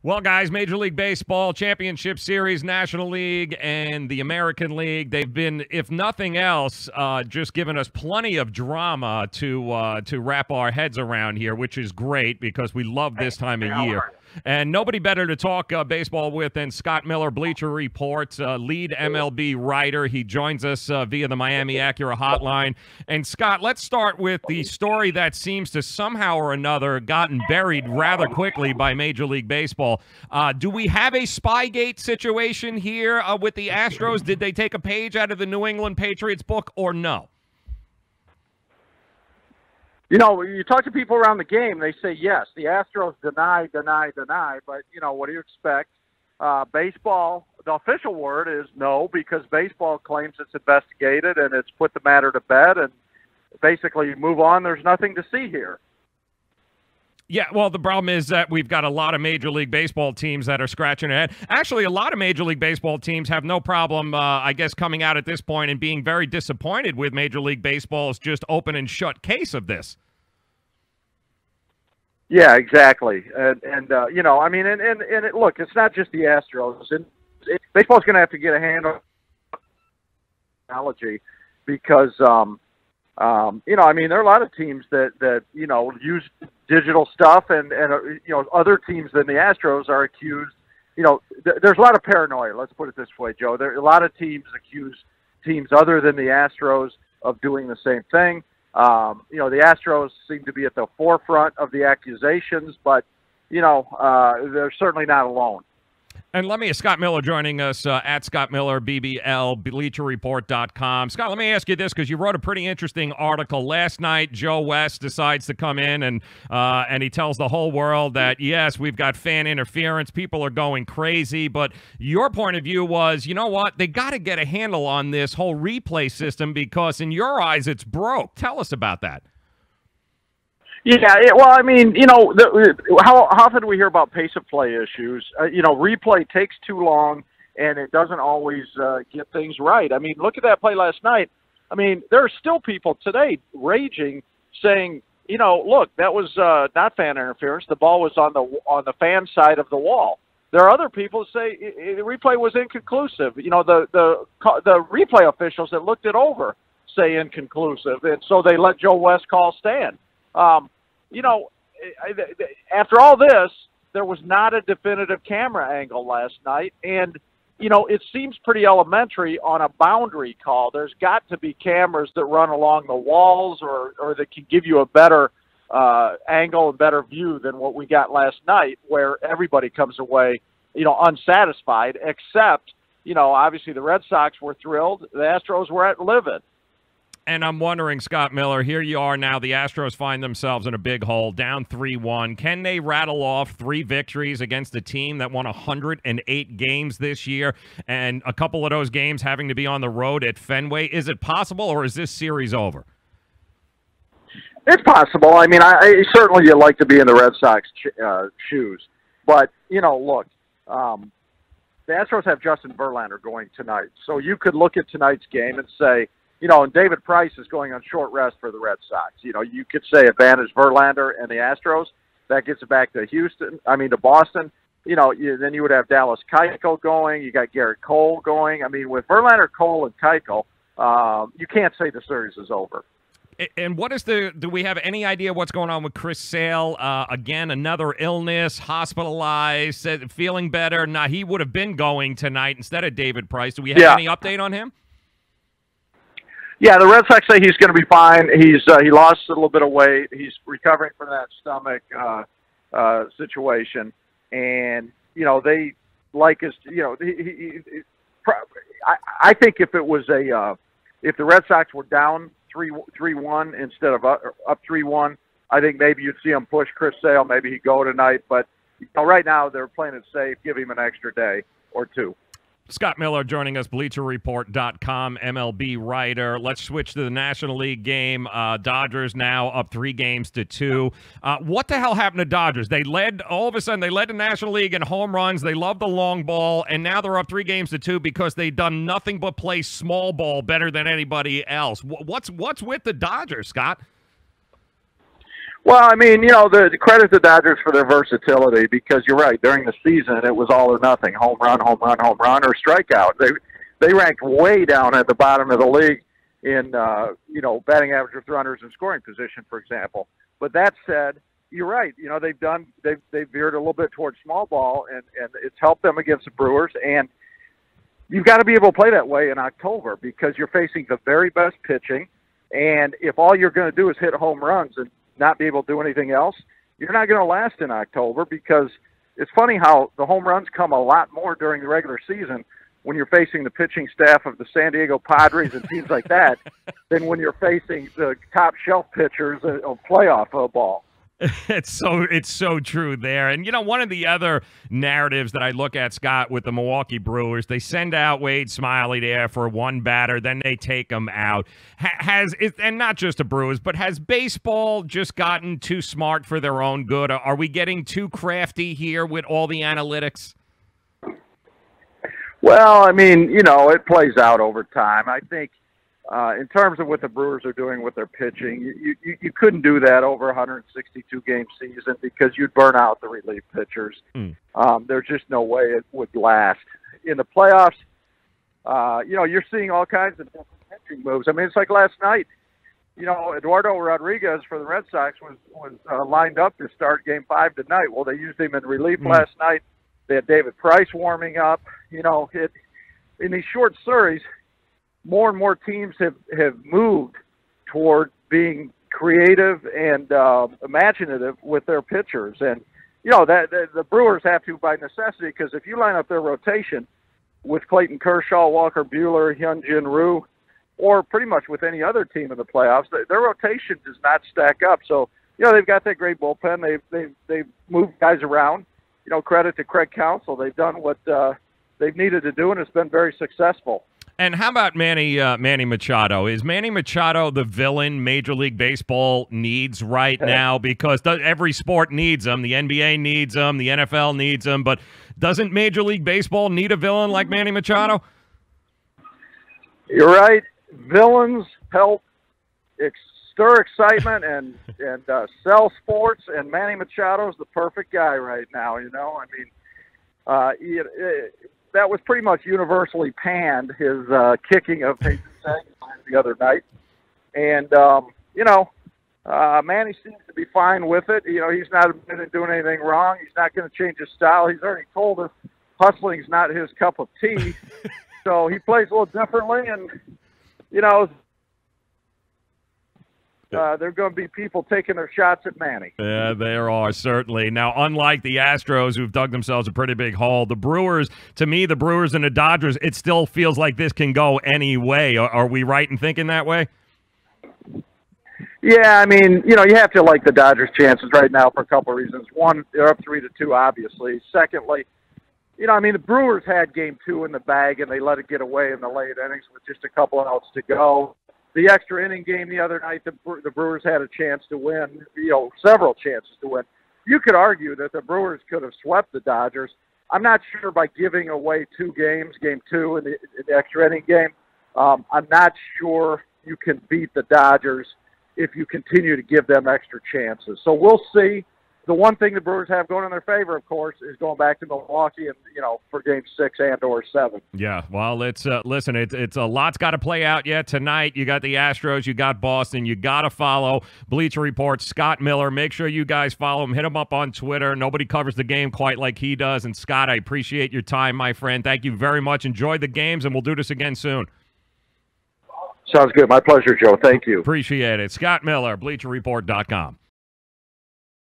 Well, guys, Major League Baseball, Championship Series, National League, and the American League, they've been, if nothing else, just given us plenty of drama to wrap our heads around here, which is great because we love this time of year. And nobody better to talk baseball with than Scott Miller, Bleacher Report, lead MLB writer. He joins us via the Miami Acura hotline. And, Scott, let's start with the story that seems to somehow or another gotten buried rather quickly by Major League Baseball. Do we have a Spygate situation here with the Astros? Did they take a page out of the New England Patriots book or no? You know, you talk to people around the game, they say yes. The Astros deny. But, you know, what do you expect? Baseball, the official word is no, because baseball claims it's investigated and it's put the matter to bed. And basically, you move on. There's nothing to see here. Yeah, well, the problem is that we've got a lot of Major League Baseball teams that are scratching their head. Actually, a lot of Major League Baseball teams have no problem, I guess, coming out at this point and being very disappointed with Major League Baseball's just open and shut case of this. Yeah, exactly. And you know, I mean, look, it's not just the Astros. Baseball's going to have to get a handle on technology because, you know, I mean, there are a lot of teams that you know, use digital stuff, and you know, other teams than the Astros are accused. You know, there's a lot of paranoia. Let's put it this way, Joe. There are a lot of teams accuse teams other than the Astros of doing the same thing. You know, the Astros seem to be at the forefront of the accusations, but you know, they're certainly not alone. And Scott Miller joining us at Scott Miller, BBL, BleacherReport.com. Scott, let me ask you this, because you wrote a pretty interesting article last night. Joe West decides to come in and he tells the whole world that, yes, we've got fan interference. People are going crazy. But your point of view was, you know what? They got to get a handle on this whole replay system because in your eyes, it's broke. Tell us about that. Yeah, well, I mean, you know, how often do we hear about pace of play issues? You know, replay takes too long, and it doesn't always get things right. I mean, look at that play last night. I mean, there are still people today raging, saying, you know, look, that was not fan interference. The ball was on the fan side of the wall. There are other people who say the replay was inconclusive. You know, the replay officials that looked it over say inconclusive, and so they let Joe West call stand. You know, after all this, there was not a definitive camera angle last night. And, you know, it seems pretty elementary on a boundary call. There's got to be cameras that run along the walls or that can give you a better angle and better view than what we got last night, where everybody comes away, you know, unsatisfied, except, you know, obviously the Red Sox were thrilled. The Astros were livid. And I'm wondering, Scott Miller, here you are now. The Astros find themselves in a big hole, down 3-1. Can they rattle off 3 victories against a team that won 108 games this year, and a couple of those games having to be on the road at Fenway? Is it possible, or is this series over? It's possible. I mean, I certainly you'd like to be in the Red Sox shoes. But, you know, look, the Astros have Justin Verlander going tonight. So you could look at tonight's game and say, you know, and David Price is going on short rest for the Red Sox. You know, you could say advantage Verlander and the Astros. That gets it back to to Boston. You know, then you would have Dallas Keuchel going. You got Garrett Cole going. I mean, with Verlander, Cole, and Keuchel, you can't say the series is over. And do we have any idea what's going on with Chris Sale? Again, another illness, hospitalized, feeling better. Now, he would have been going tonight instead of David Price. Do we have any update on him? Yeah, the Red Sox say he's going to be fine. He lost a little bit of weight. He's recovering from that stomach situation, and you know they like his. You know, I think if it was if the Red Sox were down 3-1 instead of up 3-1, I think maybe you'd see him push Chris Sale. Maybe he'd go tonight, but you know, right now they're playing it safe. Give him an extra day or two. Scott Miller joining us, BleacherReport.com, MLB writer. Let's switch to the National League game. Dodgers now up 3-2. What the hell happened to Dodgers? All of a sudden, they led the National League in home runs. They love the long ball, and now they're up 3-2 because they've done nothing but play small ball better than anybody else. What's with the Dodgers, Scott? Well, I mean, the credit the Dodgers for their versatility, because you're right. During the season, it was all or nothing: home run, home run, home run, or strikeout. They ranked way down at the bottom of the league in batting average with runners in scoring position, for example. But that said, you're right. They've veered a little bit towards small ball, and it's helped them against the Brewers. And you've got to be able to play that way in October, because you're facing the very best pitching. And if all you're going to do is hit home runs and not be able to do anything else, you're not going to last in October, because it's funny how the home runs come a lot more during the regular season when you're facing the pitching staff of the San Diego Padres and teams like that than when you're facing the top shelf pitchers of playoff ball. It's so true there. And, one of the other narratives that I look at, Scott, with the Milwaukee Brewers, they send out Wade Smiley there for one batter, then they take him out. And not just the Brewers, but has baseball just gotten too smart for their own good? Are we getting too crafty here with all the analytics? Well, I mean, it plays out over time. I think in terms of what the Brewers are doing with their pitching, you couldn't do that over a 162-game season, because you'd burn out the relief pitchers. There's just no way it would last. In the playoffs, you're seeing all kinds of different pitching moves. I mean, it's like last night. Eduardo Rodriguez for the Red Sox was lined up to start Game 5 tonight. Well, they used him in relief last night. They had David Price warming up. In these short series, more and more teams have moved toward being creative and imaginative with their pitchers. And, that the Brewers have to by necessity, because if you line up their rotation with Clayton Kershaw, Walker Buehler, Hyun-Jin Ryu, or pretty much with any other team in the playoffs, their rotation does not stack up. So, they've got that great bullpen. They've moved guys around. Credit to Craig Counsell. They've done what they've needed to do, and it's been very successful. And how about Manny Machado? Is Manny Machado the villain Major League Baseball needs right now? Because every sport needs him. The NBA needs him. The NFL needs him. But doesn't Major League Baseball need a villain like Manny Machado? You're right. Villains help stir excitement and sell sports, and Manny Machado's the perfect guy right now. That was pretty much universally panned, his kicking of Peyton Sagan the other night. And, Manny seems to be fine with it. He's not admitted doing anything wrong. He's not going to change his style. He's already told us hustling's not his cup of tea. So he plays a little differently, and, there are going to be people taking their shots at Manny. Yeah, there are, certainly. Now, unlike the Astros, who've dug themselves a pretty big hole, the Brewers and the Dodgers, it still feels like this can go any way. Are we right in thinking that way? Yeah, I mean, you have to like the Dodgers' chances right now for a couple of reasons. One, they're up 3-2, obviously. Secondly, the Brewers had Game 2 in the bag, and they let it get away in the late innings with just a couple of outs to go. The extra inning game the other night, the Brewers had a chance to win, several chances to win. You could argue that the Brewers could have swept the Dodgers. I'm not sure by giving away 2 games, Game 2 and the extra inning game. I'm not sure you can beat the Dodgers if you continue to give them extra chances. So we'll see. The one thing the Brewers have going in their favor, of course, is going back to Milwaukee and for Game 6 and/or 7. Yeah, well, it's listen, it's a lot's got to play out yet tonight. You got the Astros, you got Boston. You got to follow Bleacher Report, Scott Miller. Make sure you guys follow him. Hit him up on Twitter. Nobody covers the game quite like he does. And Scott, I appreciate your time, my friend. Thank you very much. Enjoy the games, and we'll do this again soon. Sounds good. My pleasure, Joe. Thank you. Appreciate it. Scott Miller, BleacherReport.com.